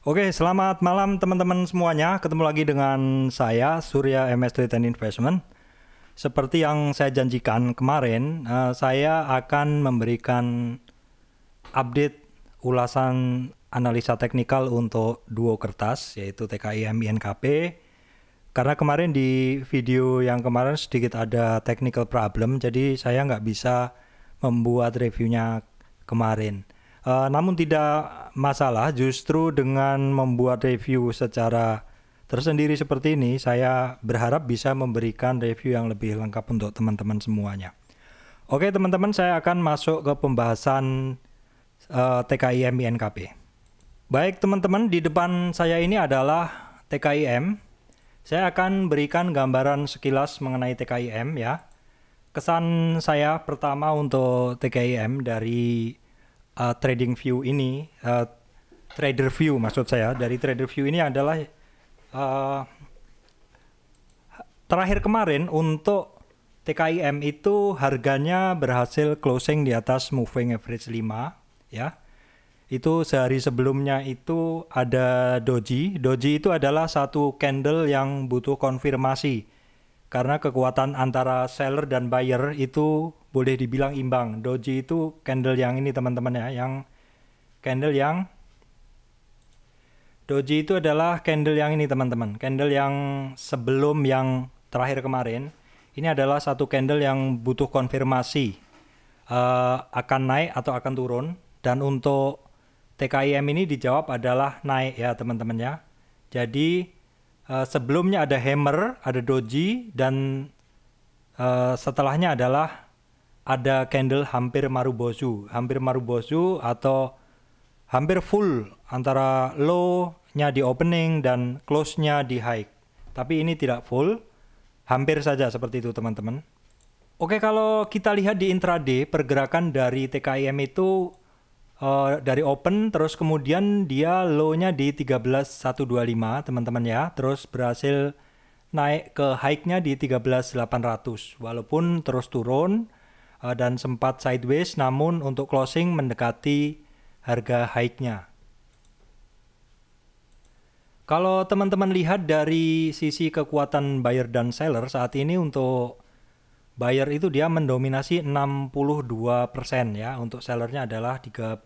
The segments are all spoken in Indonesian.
Oke, selamat malam teman-teman semuanya. Ketemu lagi dengan saya, Surya MS Trade and Investment. Seperti yang saya janjikan kemarin, saya akan memberikan update ulasan analisa teknikal untuk duo kertas, yaitu TKIM INKP. Karena kemarin di video yang kemarin sedikit ada technical problem, jadi saya nggak bisa membuat reviewnya kemarin. Namun tidak masalah, justru dengan membuat review secara tersendiri seperti ini, saya berharap bisa memberikan review yang lebih lengkap untuk teman-teman semuanya. Oke teman-teman, saya akan masuk ke pembahasan TKIM INKP. Baik teman-teman, di depan saya ini adalah TKIM. Saya akan berikan gambaran sekilas mengenai TKIM ya. Kesan saya pertama untuk TKIM dari trading view ini, trader view maksud saya, dari trader view ini adalah terakhir kemarin untuk TKIM itu harganya berhasil closing di atas moving average 5 ya. Itu sehari sebelumnya itu ada doji. Doji itu adalah satu candle yang butuh konfirmasi karena kekuatan antara seller dan buyer itu boleh dibilang imbang. Doji itu candle yang ini teman-teman ya, doji itu adalah candle yang ini teman-teman, candle yang sebelum yang terakhir kemarin. Ini adalah satu candle yang butuh konfirmasi akan naik atau akan turun, dan untuk TKIM ini dijawab adalah naik ya teman-teman ya. Jadi sebelumnya ada hammer, ada doji, dan setelahnya adalah ada candle hampir marubozu atau hampir full antara low-nya di opening dan close-nya di high. Tapi ini tidak full, hampir saja seperti itu teman-teman. Oke, kalau kita lihat di intraday, pergerakan dari TKIM itu dari open terus kemudian dia low-nya di 13.125 teman-teman ya, terus berhasil naik ke high-nya di 13.800 walaupun terus turun dan sempat sideways, namun untuk closing mendekati harga high-nya. Kalau teman-teman lihat dari sisi kekuatan buyer dan seller saat ini, untuk buyer itu dia mendominasi 62% ya, untuk sellernya adalah 38%.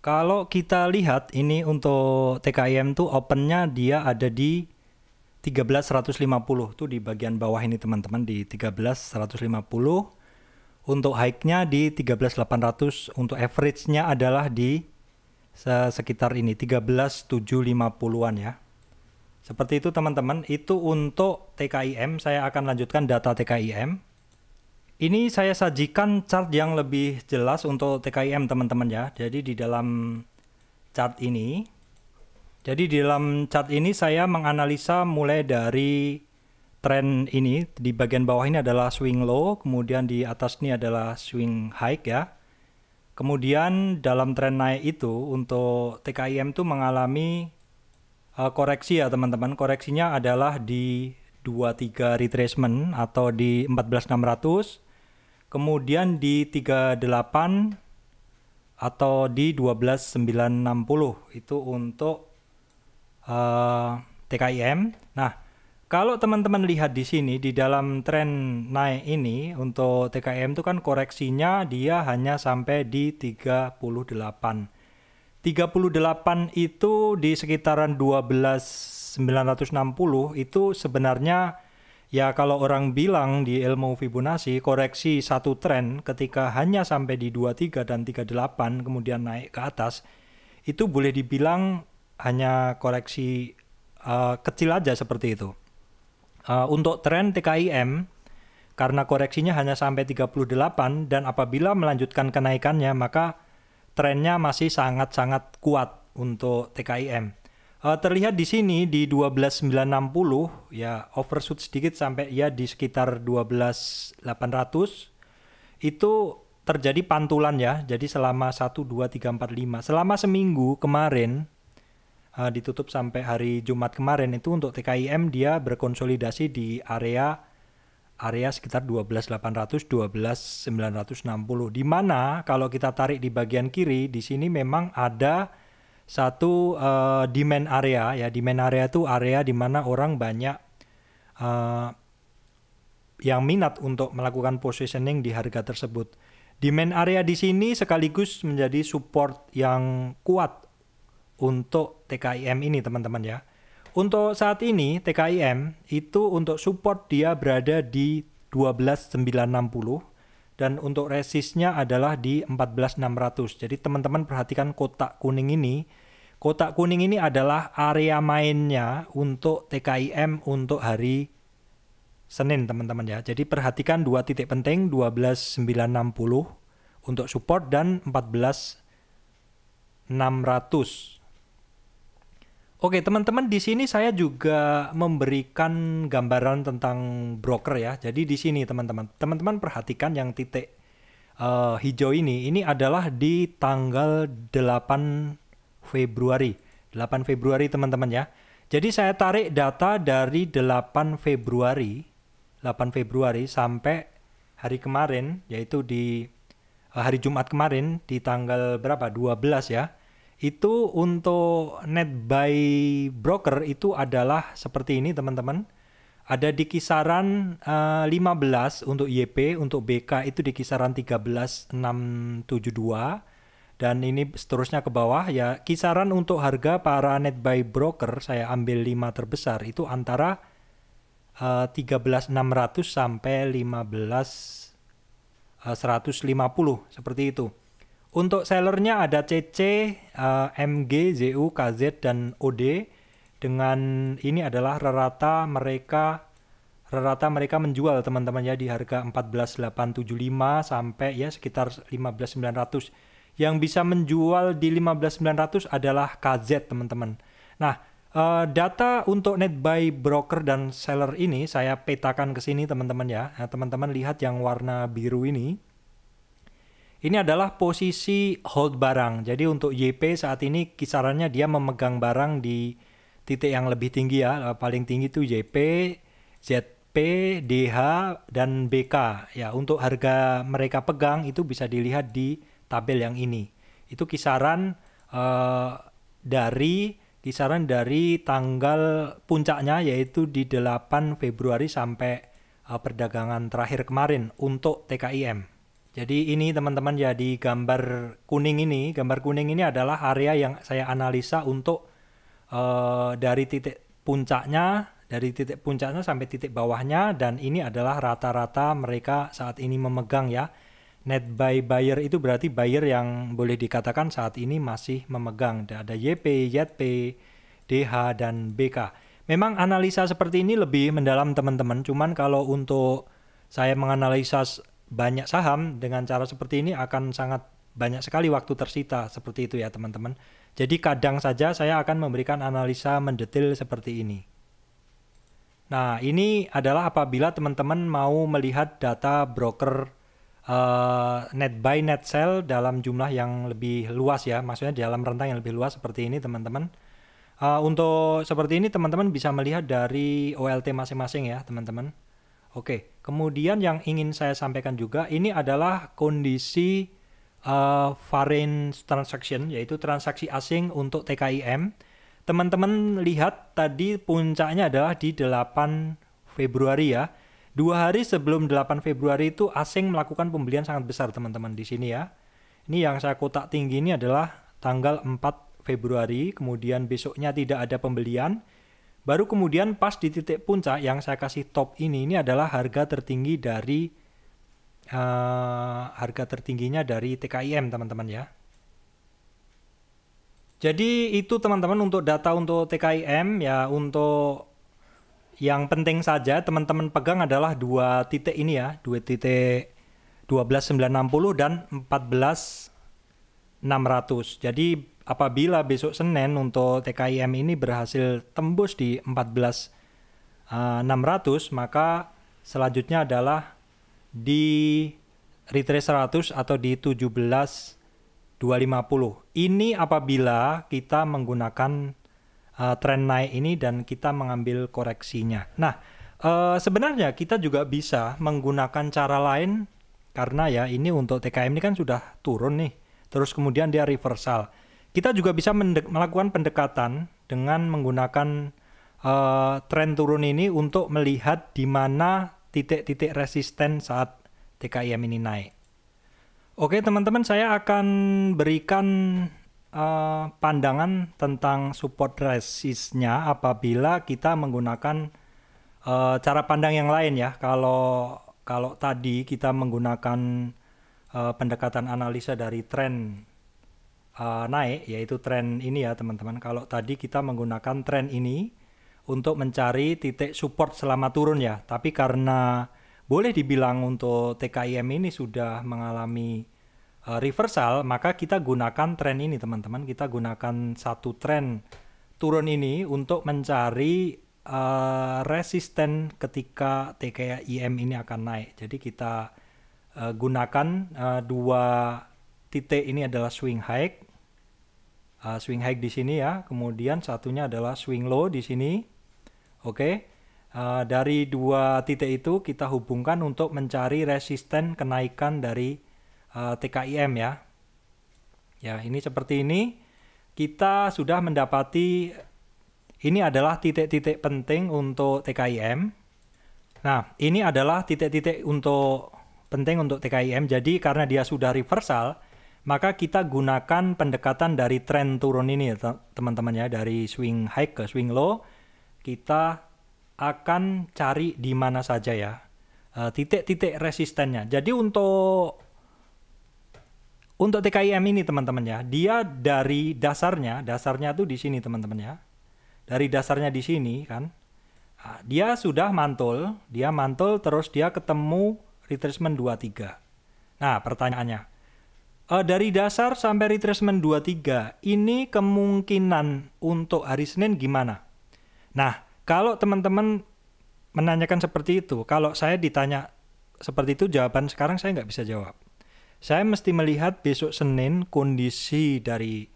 Kalau kita lihat ini untuk TKIM tuh opennya dia ada di 13.150 tuh di bagian bawah ini teman-teman, di 13.150. Untuk high-nya di 13.800, untuk average-nya adalah di sekitar ini 13.750-an ya. Seperti itu teman-teman, itu untuk TKIM. Saya akan lanjutkan data TKIM. Ini saya sajikan chart yang lebih jelas untuk TKIM teman-teman ya. Jadi di dalam chart ini saya menganalisa mulai dari tren ini. Di bagian bawah ini adalah swing low, kemudian di atas ini adalah swing high ya. Kemudian dalam tren naik itu untuk TKIM itu mengalami koreksi ya teman-teman. Koreksinya adalah di 23 retracement atau di 14.600, kemudian di 38 atau di 12.960 itu untuk TKIM. Nah, kalau teman-teman lihat di sini di dalam tren naik ini untuk TKIM itu kan koreksinya dia hanya sampai di 38. 38 itu di sekitaran 12.960 itu sebenarnya ya, kalau orang bilang di ilmu Fibonacci, koreksi satu tren ketika hanya sampai di 23 dan 38 kemudian naik ke atas, itu boleh dibilang hanya koreksi kecil aja seperti itu. Untuk tren TKIM, karena koreksinya hanya sampai 38 dan apabila melanjutkan kenaikannya, maka trennya masih sangat-sangat kuat untuk TKIM. Terlihat di sini di 12.960 ya, overshoot sedikit sampai ya di sekitar 12.800. Itu terjadi pantulan ya. Jadi selama 1 2 3 4 5 selama seminggu kemarin ditutup sampai hari Jumat kemarin itu untuk TKIM dia berkonsolidasi di area area sekitar 12.800, 12.960. Di mana kalau kita tarik di bagian kiri, di sini memang ada satu demand area ya. Demand area itu area di mana orang banyak yang minat untuk melakukan positioning di harga tersebut. Demand area di sini sekaligus menjadi support yang kuat untuk TKIM ini teman-teman ya. Untuk saat ini TKIM itu untuk support dia berada di 12.960 dan untuk resistnya adalah di 14.600. Jadi teman-teman perhatikan kotak kuning ini. Kotak kuning ini adalah area mainnya untuk TKIM untuk hari Senin teman-teman ya. Jadi perhatikan dua titik penting 12.960 untuk support dan 14.600. Oke, teman-teman, di sini saya juga memberikan gambaran tentang broker ya. Jadi di sini teman-teman perhatikan yang titik hijau ini adalah di tanggal 8 Februari. 8 Februari teman-teman ya. Jadi saya tarik data dari 8 Februari sampai hari kemarin, yaitu di hari Jumat kemarin di tanggal berapa? 12 ya. Itu untuk net buy broker itu adalah seperti ini teman-teman. Ada di kisaran 15 untuk YP, untuk BK itu di kisaran 13.672 dan ini seterusnya ke bawah ya. Kisaran untuk harga para net buy broker saya ambil 5 terbesar itu antara 13.600 sampai 15.150 seperti itu. Untuk sellernya ada CC, MG, ZU, KZ, dan OD. Dengan ini adalah rata mereka menjual teman-teman ya di harga 14.875 sampai ya sekitar 15.900. Yang bisa menjual di 15.900 adalah KZ teman-teman. Nah, data untuk net buy broker dan seller ini saya petakan ke sini teman-teman ya. Nah, teman-teman lihat yang warna biru ini. Ini adalah posisi hold barang. Jadi untuk YP saat ini kisarannya dia memegang barang di titik yang lebih tinggi ya. Paling tinggi itu YP, ZP, DH, dan BK. Ya, untuk harga mereka pegang itu bisa dilihat di tabel yang ini. Itu kisaran dari tanggal puncaknya yaitu di 8 Februari sampai perdagangan terakhir kemarin untuk TKIM. Jadi ini teman-teman ya di gambar kuning ini adalah area yang saya analisa untuk dari titik puncaknya sampai titik bawahnya dan ini adalah rata-rata mereka saat ini memegang ya. Net buy buyer itu berarti buyer yang boleh dikatakan saat ini masih memegang. Ada YP, YP, DH, dan BK. Memang analisa seperti ini lebih mendalam teman-teman, cuman kalau untuk saya menganalisa banyak saham dengan cara seperti ini akan sangat banyak sekali waktu tersita seperti itu ya teman-teman. Jadi kadang saja saya akan memberikan analisa mendetail seperti ini. Nah ini adalah apabila teman-teman mau melihat data broker net buy net sell dalam jumlah yang lebih luas ya. Maksudnya dalam rentang yang lebih luas seperti ini teman-teman. Untuk seperti ini teman-teman bisa melihat dari OLT masing-masing ya teman-teman. Oke, kemudian yang ingin saya sampaikan juga ini adalah kondisi foreign transaction, yaitu transaksi asing untuk TKIM. Teman-teman lihat tadi puncaknya adalah di 8 Februari ya. 2 hari sebelum 8 Februari itu asing melakukan pembelian sangat besar teman-teman di sini ya. Ini yang saya kotak tinggi ini adalah tanggal 4 Februari, kemudian besoknya tidak ada pembelian. Baru kemudian pas di titik puncak yang saya kasih top ini adalah harga tertinggi dari tertingginya dari TKIM teman-teman ya. Jadi itu teman-teman untuk data untuk TKIM ya. Untuk yang penting saja teman-teman pegang adalah dua titik ini ya, dua titik 12.960 dan 14.600. Jadi apabila besok Senin untuk TKIM ini berhasil tembus di 14.600, maka selanjutnya adalah di retrace 100 atau di 17.250. Ini apabila kita menggunakan tren naik ini dan kita mengambil koreksinya. Nah, Sebenarnya kita juga bisa menggunakan cara lain karena ya ini untuk TKM ini kan sudah turun nih. Terus kemudian dia reversal. Kita juga bisa melakukan pendekatan dengan menggunakan tren turun ini untuk melihat di mana titik-titik resisten saat TKIM ini naik. Oke teman-teman, saya akan berikan pandangan tentang support resistnya apabila kita menggunakan cara pandang yang lain ya. Kalau tadi kita menggunakan pendekatan analisa dari tren naik, yaitu tren ini ya teman-teman. Kalau tadi kita menggunakan tren ini untuk mencari titik support selama turun ya. Tapi karena boleh dibilang untuk TKIM ini sudah mengalami reversal, maka kita gunakan tren ini teman-teman. Kita gunakan satu tren turun ini untuk mencari resisten ketika TKIM ini akan naik. Jadi kita gunakan dua titik ini adalah swing high. Swing high di sini ya. Kemudian satunya adalah swing low di sini. Oke, dari dua titik itu kita hubungkan untuk mencari resisten kenaikan dari TKIM ya. Ya, ini seperti ini. Kita sudah mendapati ini adalah titik-titik penting untuk TKIM. Nah, ini adalah titik-titik penting untuk TKIM. Jadi karena dia sudah reversal, maka kita gunakan pendekatan dari tren turun ini teman-teman ya, dari swing high ke swing low. Kita akan cari di mana saja ya titik-titik resistennya. Jadi untuk TKIM ini teman-teman ya, dia dari dasarnya tuh di sini teman-teman ya. Dari dasarnya di sini kan, dia sudah mantul, terus dia ketemu retracement 23. Nah, pertanyaannya, dari dasar sampai retracement 23, ini kemungkinan untuk hari Senin gimana? Nah, kalau teman-teman menanyakan seperti itu, kalau saya ditanya seperti itu, jawaban sekarang saya nggak bisa jawab. Saya mesti melihat besok Senin kondisi dari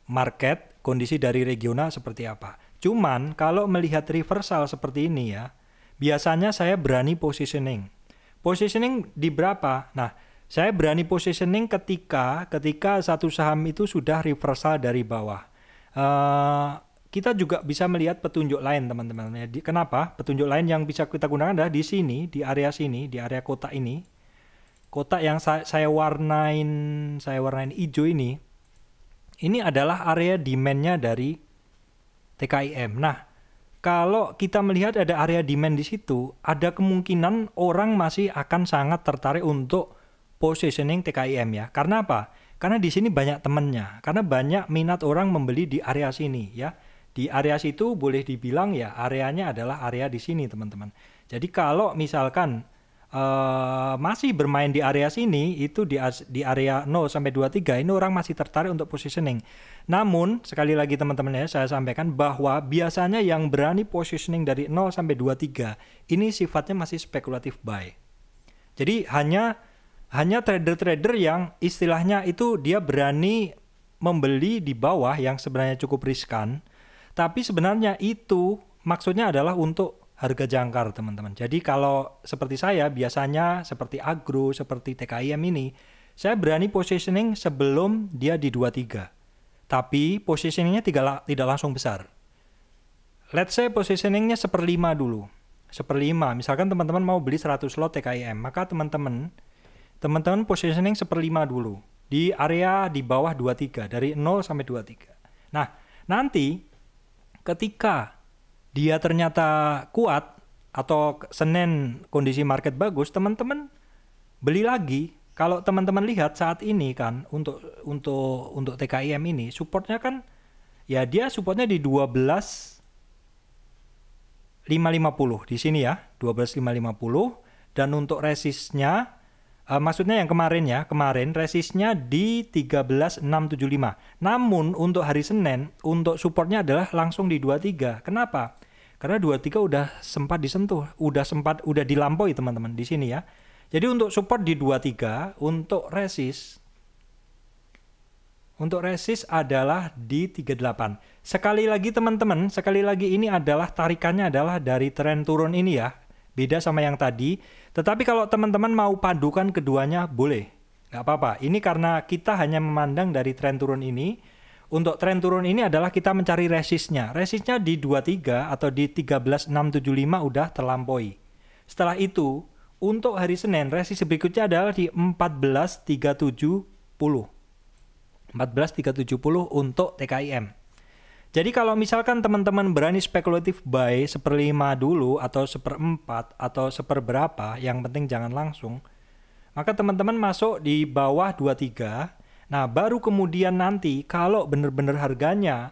market, kondisi dari regional seperti apa. Cuman kalau melihat reversal seperti ini ya, biasanya saya berani positioning. Positioning di berapa? Nah, saya berani positioning ketika satu saham itu sudah reversal dari bawah. Kita juga bisa melihat petunjuk lain teman-teman. Kenapa? Petunjuk lain yang bisa kita gunakan adalah di sini, di area sini, di area kotak ini. Kotak yang saya warnain hijau ini. Ini adalah area demand-nya dari TKIM. Nah, kalau kita melihat ada area demand di situ, ada kemungkinan orang masih akan sangat tertarik untuk positioning TKIM ya. Karena apa? Karena di sini banyak temennya. Karena banyak minat orang membeli di area sini ya. Di area situ boleh dibilang ya areanya adalah area di sini teman-teman. Jadi kalau misalkan masih bermain di area sini, itu di area 0 sampai 23 ini orang masih tertarik untuk positioning. Namun sekali lagi teman-teman ya, saya sampaikan bahwa biasanya yang berani positioning dari 0 sampai 23 ini sifatnya masih spekulatif buy. Jadi hanya trader-trader yang istilahnya itu dia berani membeli di bawah yang sebenarnya cukup riskan. Tapi sebenarnya itu maksudnya adalah untuk harga jangkar teman-teman. Jadi kalau seperti saya biasanya seperti agro, seperti TKIM ini, saya berani positioning sebelum dia di 23. Tapi positioningnya tidak langsung besar. Let's say positioningnya 1/5 dulu. 1/5. Misalkan teman-teman mau beli 100 lot TKIM, maka teman-teman positioning 1/5 dulu. Di area di bawah 23, dari 0 sampai 23. Nah, nanti ketika dia ternyata kuat atau Senin kondisi market bagus, teman-teman beli lagi. Kalau teman-teman lihat saat ini kan untuk TKIM ini supportnya kan ya dia supportnya di 12.550 di sini ya, 12.550, dan untuk resistnya maksudnya yang kemarin resistnya di 13.675. Namun untuk hari Senin, untuk supportnya adalah langsung di 23. Kenapa? Karena 23 udah sempat disentuh, udah dilampaui teman-teman di sini ya. Jadi untuk support di 23, untuk resist Untuk resist adalah di 38. Sekali lagi teman-teman, sekali lagi ini adalah tarikannya adalah dari tren turun ini ya. Beda sama yang tadi. Tetapi kalau teman-teman mau padukan keduanya boleh. Nggak apa-apa. Ini karena kita hanya memandang dari tren turun ini. Untuk tren turun ini adalah kita mencari resistnya. Resistnya di 23 atau di 13.675 udah terlampaui. Setelah itu, untuk hari Senin, resist berikutnya adalah di 14.370. 14.370 untuk TKIM. Jadi kalau misalkan teman-teman berani spekulatif buy 1/5 dulu atau 1/4 atau seperberapa, yang penting jangan langsung, maka teman-teman masuk di bawah 23. Nah, baru kemudian nanti kalau benar-benar harganya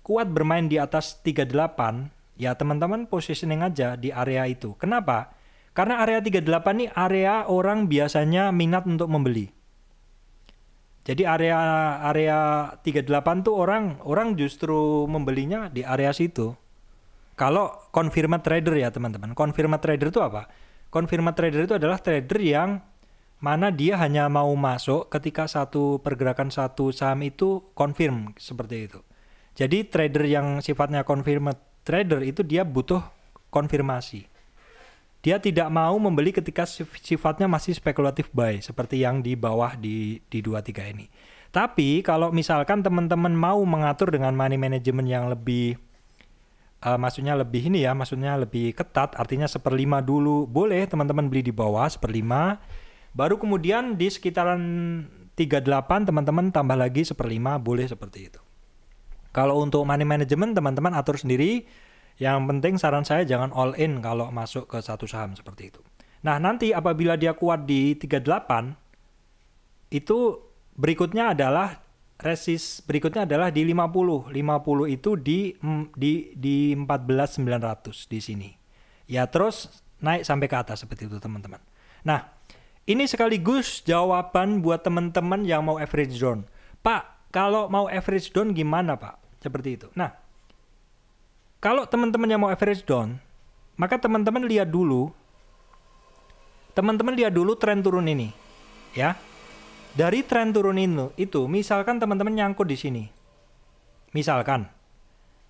kuat bermain di atas 38, ya teman-teman positioning aja di area itu. Kenapa? Karena area 38 ini area orang biasanya minat untuk membeli. Jadi area 38 tuh orang justru membelinya di area situ. Kalau confirmed trader ya teman-teman. Confirmed trader itu apa? Confirmed trader itu adalah trader yang mana dia hanya mau masuk ketika pergerakan satu saham itu confirm seperti itu. Jadi trader yang sifatnya confirmed trader itu dia butuh konfirmasi. Dia tidak mau membeli ketika sifatnya masih spekulatif buy seperti yang di bawah di 23 ini. Tapi kalau misalkan teman-teman mau mengatur dengan money management yang lebih maksudnya lebih ketat, artinya 1/5 dulu boleh teman-teman beli di bawah 1/5. Baru kemudian di sekitaran 38 teman-teman tambah lagi 1/5 boleh seperti itu. Kalau untuk money management teman-teman atur sendiri. Yang penting saran saya jangan all in kalau masuk ke satu saham seperti itu. Nah nanti apabila dia kuat di 38 itu berikutnya adalah resist berikutnya adalah di 50. 50 itu di 14.900 di sini. Ya terus naik sampai ke atas seperti itu teman-teman. Nah ini sekaligus jawaban buat teman-teman yang mau average down. Pak, kalau mau average down gimana Pak? Seperti itu. Nah, kalau teman-teman yang mau average down, maka teman-teman lihat dulu tren turun ini. Ya. Dari tren turun itu misalkan teman-teman nyangkut di sini. Misalkan,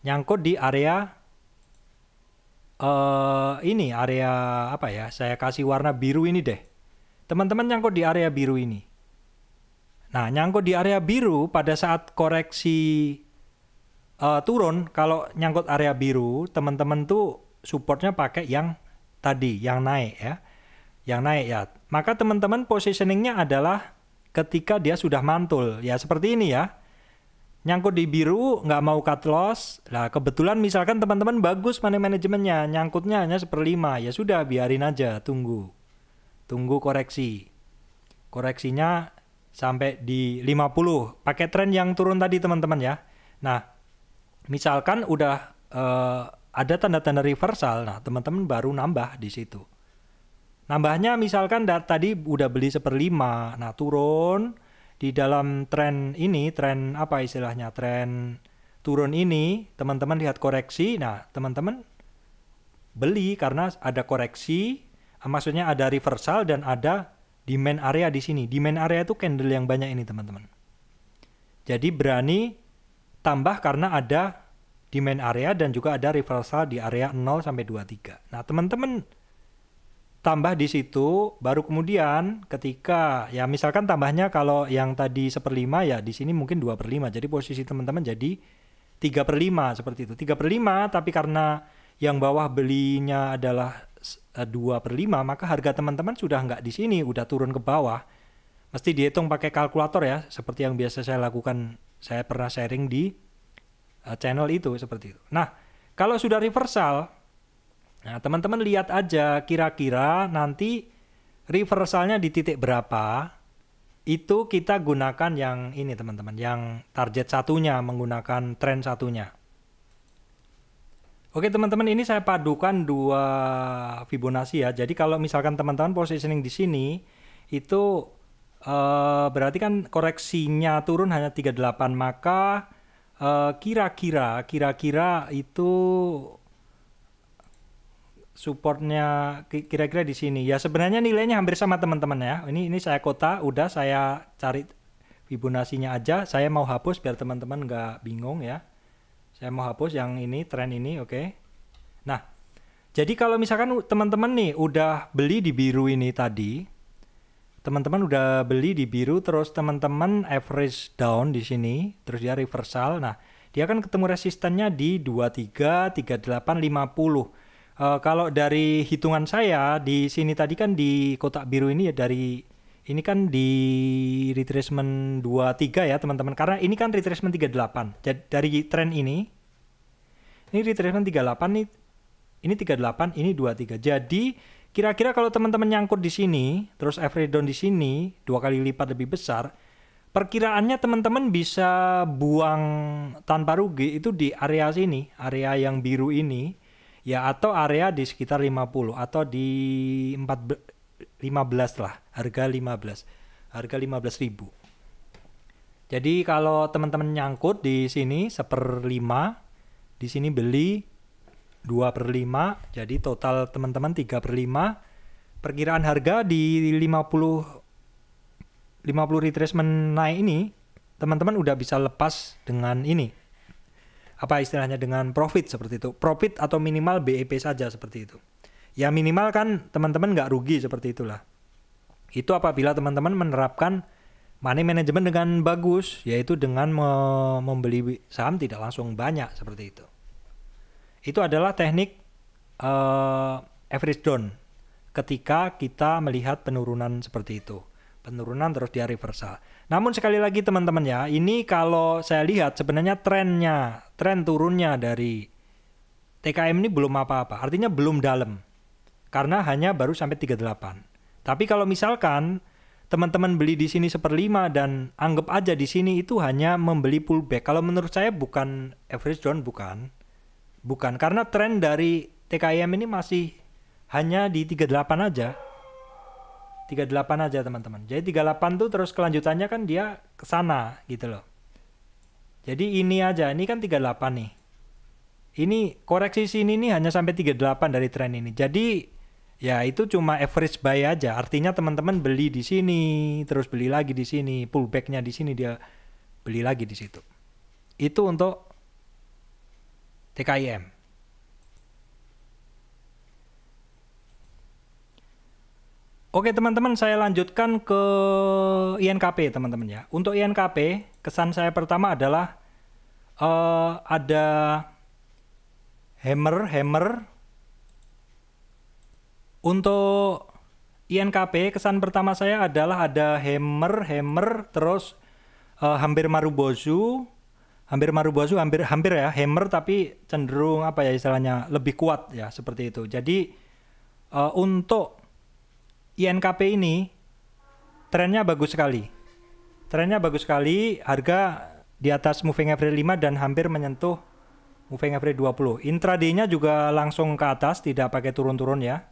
nyangkut di area area apa ya? Saya kasih warna biru ini deh. Teman-teman nyangkut di area biru ini. Nah, nyangkut di area biru pada saat koreksi turun, kalau nyangkut area biru, teman-teman tuh supportnya pakai yang tadi, yang naik ya. Yang naik ya. Maka teman-teman positioningnya adalah ketika dia sudah mantul. Ya seperti ini ya. Nyangkut di biru, nggak mau cut loss. Nah, kebetulan misalkan teman-teman bagus money manajemennya, nyangkutnya hanya 1/5. Ya sudah, biarin aja, tunggu koreksi. Koreksinya sampai di 50. Pakai tren yang turun tadi teman-teman ya. Nah, misalkan udah ada tanda-tanda reversal, nah teman-teman baru nambah di situ. Nambahnya misalkan tadi udah beli 1/5, nah turun di dalam tren ini, tren apa istilahnya, tren turun ini, teman-teman lihat koreksi, nah teman-teman beli karena ada koreksi. Maksudnya ada reversal dan ada demand area di sini. Demand area itu candle yang banyak ini teman-teman. Jadi berani tambah karena ada demand area dan juga ada reversal di area 0 sampai 23. Nah teman-teman tambah di situ, baru kemudian ketika ya misalkan tambahnya kalau yang tadi 1/5 ya di sini mungkin 2/5. Jadi posisi teman-teman jadi 3/5 seperti itu. 3/5 tapi karena yang bawah belinya adalah 2/5, maka harga teman-teman sudah nggak di sini, udah turun ke bawah. Mesti dihitung pakai kalkulator ya, seperti yang biasa saya lakukan. Saya pernah sharing di channel itu seperti itu. Nah, kalau sudah reversal, nah teman-teman lihat aja kira-kira nanti reversalnya di titik berapa. Itu kita gunakan yang ini teman-teman, yang target satunya menggunakan tren satunya. Oke teman-teman, ini saya padukan dua Fibonacci ya. Jadi kalau misalkan teman-teman positioning di sini itu berarti kan koreksinya turun hanya 38, maka kira-kira itu supportnya kira-kira di sini. Ya sebenarnya nilainya hampir sama teman-teman ya. Ini saya kota, udah saya cari Fibonacci-nya aja. Saya mau hapus biar teman-teman nggak bingung ya. Saya mau hapus yang ini, tren ini, oke. Nah, jadi kalau misalkan teman-teman nih udah beli di biru ini tadi, teman-teman udah beli di biru, terus teman-teman average down di sini, terus dia reversal. Nah, dia akan ketemu resistannya di 23, 38, 50. Kalau dari hitungan saya di sini tadi kan di kotak biru ini ya dari ini kan di retracement 23 ya teman-teman, karena ini kan retracement 38. Jadi dari tren ini retracement 38 nih, ini 38, ini 23. Jadi kira-kira kalau teman-teman nyangkut di sini, terus average down di sini 2 kali lipat lebih besar, perkiraannya teman-teman bisa buang tanpa rugi itu di area sini, area yang biru ini, ya, atau area di sekitar 50 atau di 15 lah, harga 15.000. Jadi kalau teman-teman nyangkut di sini 1/5, di sini beli 2/5, jadi total teman-teman 3/5. Perkiraan harga di 50 retracement naik ini, teman-teman udah bisa lepas dengan ini. Apa istilahnya, dengan profit seperti itu. Profit atau minimal BEP saja seperti itu. Ya minimal kan teman-teman nggak rugi seperti itulah. Itu apabila teman-teman menerapkan money management dengan bagus, yaitu dengan membeli saham tidak langsung banyak seperti itu. Itu adalah teknik average down ketika kita melihat penurunan seperti itu. Penurunan terus dia reversal. Namun sekali lagi teman-teman ya, ini kalau saya lihat sebenarnya tren turunnya dari TKM ini belum apa-apa. Artinya belum dalam. Karena hanya baru sampai 38. Tapi kalau misalkan teman-teman beli di sini 1/5 dan anggap aja di sini itu hanya membeli pullback. Kalau menurut saya bukan average down, bukan. Karena tren dari TKM ini masih hanya di 38 aja. 38 aja teman-teman. Jadi 38 tuh terus kelanjutannya kan dia ke sana gitu loh. Jadi ini aja, ini kan 38 nih. Ini koreksi sini nih hanya sampai 38 dari tren ini. Jadi ya itu cuma average buy aja. Artinya teman-teman beli di sini, terus beli lagi di sini, pullbacknya di sini dia beli lagi di situ. Itu untuk TKIM. Oke teman-teman, saya lanjutkan ke INKP teman-teman ya. Untuk INKP, kesan saya pertama adalah ada hammer. Untuk INKP, kesan pertama saya adalah ada hammer, terus hampir Marubozu, hampir ya, hammer tapi cenderung apa ya istilahnya, lebih kuat ya seperti itu. Jadi untuk INKP ini trennya bagus sekali. Harga di atas moving average 5 dan hampir menyentuh moving average 20. Intraday-nya juga langsung ke atas, tidak pakai turun-turun ya.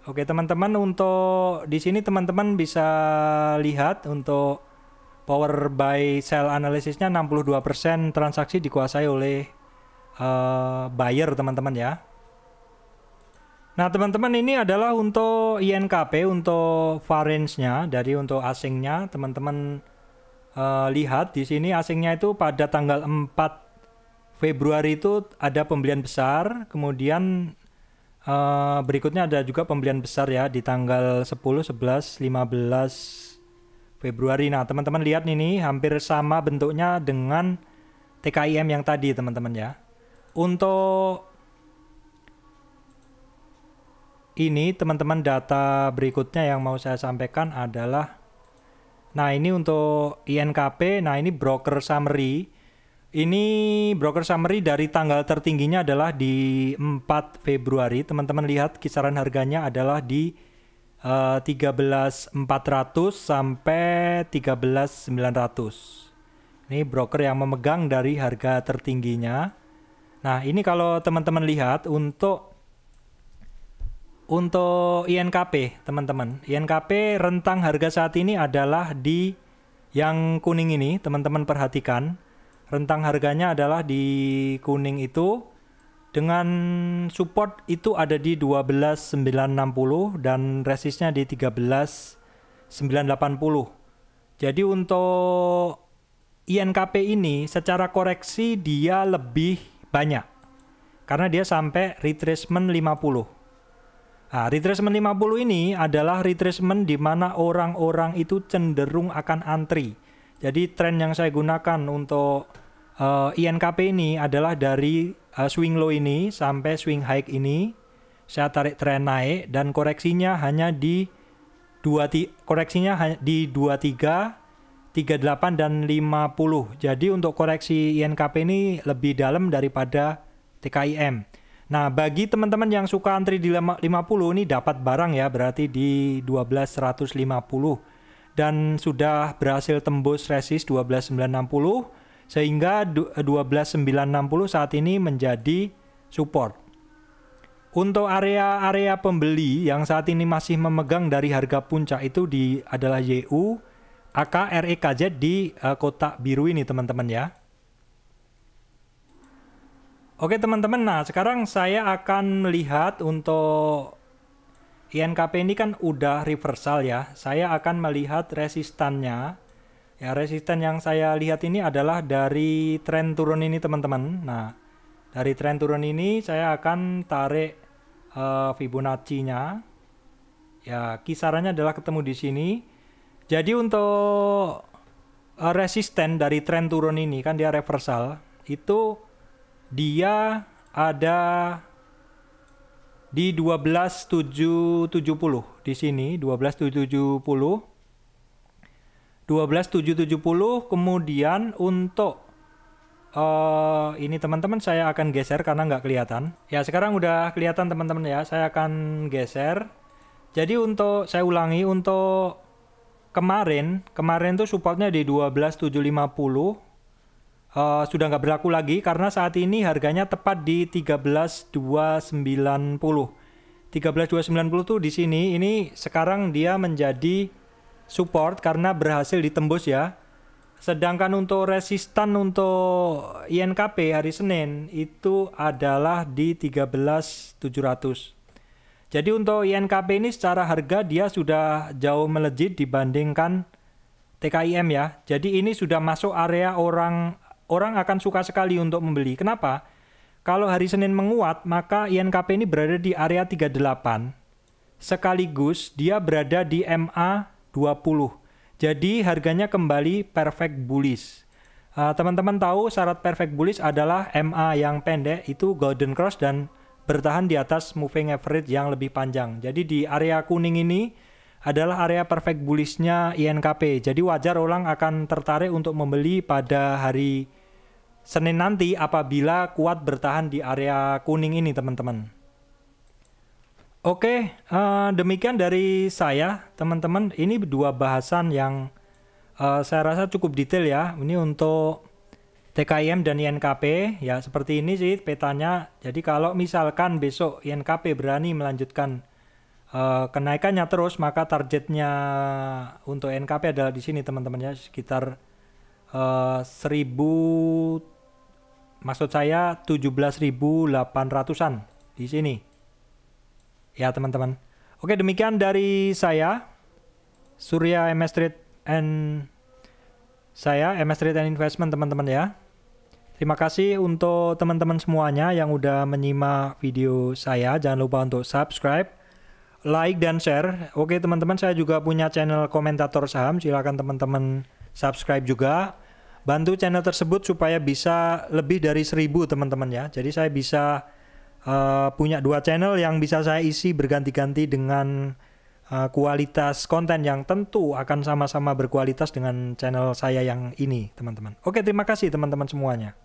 Oke, teman-teman, untuk di sini teman-teman bisa lihat untuk power buy sell analisisnya 62% transaksi dikuasai oleh buyer teman-teman ya. Nah teman-teman, ini adalah untuk INKP, untuk variance-nya dari untuk asingnya. Teman-teman lihat di sini asingnya itu pada tanggal 4 Februari itu ada pembelian besar, kemudian berikutnya ada juga pembelian besar ya di tanggal 10, 11, 15 Februari. Nah teman-teman lihat ini hampir sama bentuknya dengan TKIM yang tadi teman-teman ya. Untuk ini teman-teman, data berikutnya yang mau saya sampaikan adalah, nah ini untuk INKP, nah ini broker summary. Ini broker summary dari tanggal tertingginya adalah di 4 Februari. Teman-teman lihat kisaran harganya adalah di 13.400 sampai 13.900. Ini broker yang memegang dari harga tertingginya. Nah ini kalau teman-teman lihat untuk INKP teman-teman, INKP rentang harga saat ini adalah di yang kuning ini. Teman-teman perhatikan, rentang harganya adalah di kuning itu dengan support itu ada di 12.960 dan resistnya di 13.980. Jadi untuk INKP ini secara koreksi dia lebih banyak. Karena dia sampai retracement 50. Nah, retracement 50 ini adalah retracement di mana orang-orang itu cenderung akan antri. Jadi tren yang saya gunakan untuk INKP ini adalah dari swing low ini sampai swing high ini. Saya tarik tren naik dan koreksinya hanya di 23, 38 dan 50. Jadi untuk koreksi INKP ini lebih dalam daripada TKIM. Nah, bagi teman-teman yang suka antri di 50 ini dapat barang ya, berarti di 12.150 dan sudah berhasil tembus resist 12.960 sehingga 12.960 saat ini menjadi support. Untuk area-area pembeli yang saat ini masih memegang dari harga puncak itu adalah YU, AK, RE, KZ di kotak biru ini teman-teman ya. Oke teman-teman, nah sekarang saya akan melihat untuk INKP ini kan udah reversal ya. Saya akan melihat resistannya. Ya, resisten yang saya lihat ini adalah dari tren turun ini teman-teman. Nah, dari tren turun ini saya akan tarik Fibonacci-nya. Ya, kisarannya adalah ketemu di sini. Jadi untuk resisten dari tren turun ini kan dia reversal, itu dia ada di 12.770 di sini 12.770 kemudian untuk ini teman-teman saya akan geser karena nggak kelihatan ya. Sekarang udah kelihatan teman-teman ya, saya akan geser. Jadi untuk saya ulangi, untuk kemarin tuh supportnya di 12.750 sudah nggak berlaku lagi karena saat ini harganya tepat di 13.290. 13.290 tuh di sini, ini sekarang dia menjadi support karena berhasil ditembus ya. Sedangkan untuk resistan untuk INKP hari Senin itu adalah di 13.700. Jadi untuk INKP ini secara harga dia sudah jauh melejit dibandingkan TKIM ya. Jadi ini sudah masuk area orang akan suka sekali untuk membeli. Kenapa? Kalau hari Senin menguat, maka INKP ini berada di area 38. Sekaligus dia berada di MA 20. Jadi harganya kembali perfect bullish. Teman-teman tahu syarat perfect bullish adalah MA yang pendek itu golden cross dan bertahan di atas moving average yang lebih panjang. Jadi di area kuning ini adalah area perfect bullish-nya INKP. Jadi wajar orang akan tertarik untuk membeli pada hari Senin nanti apabila kuat bertahan di area kuning ini teman-teman. Oke, demikian dari saya teman-teman. Ini dua bahasan yang saya rasa cukup detail ya. Ini untuk TKIM dan INKP ya, seperti ini sih petanya. Jadi kalau misalkan besok INKP berani melanjutkan kenaikannya terus, maka targetnya untuk INKP adalah di sini teman-teman ya, sekitar 17.800-an di sini ya teman-teman. Oke, demikian dari saya Surya MS Trade and Investment teman-teman ya. Terima kasih untuk teman-teman semuanya yang udah menyimak video saya. Jangan lupa untuk subscribe, like, dan share. Oke teman-teman, saya juga punya channel komentator saham. Silakan teman-teman subscribe juga. Bantu channel tersebut supaya bisa lebih dari 1.000 teman-teman ya. Jadi saya bisa punya dua channel yang bisa saya isi berganti-ganti dengan kualitas konten yang tentu akan sama-sama berkualitas dengan channel saya yang ini teman-teman. Oke, terima kasih teman-teman semuanya.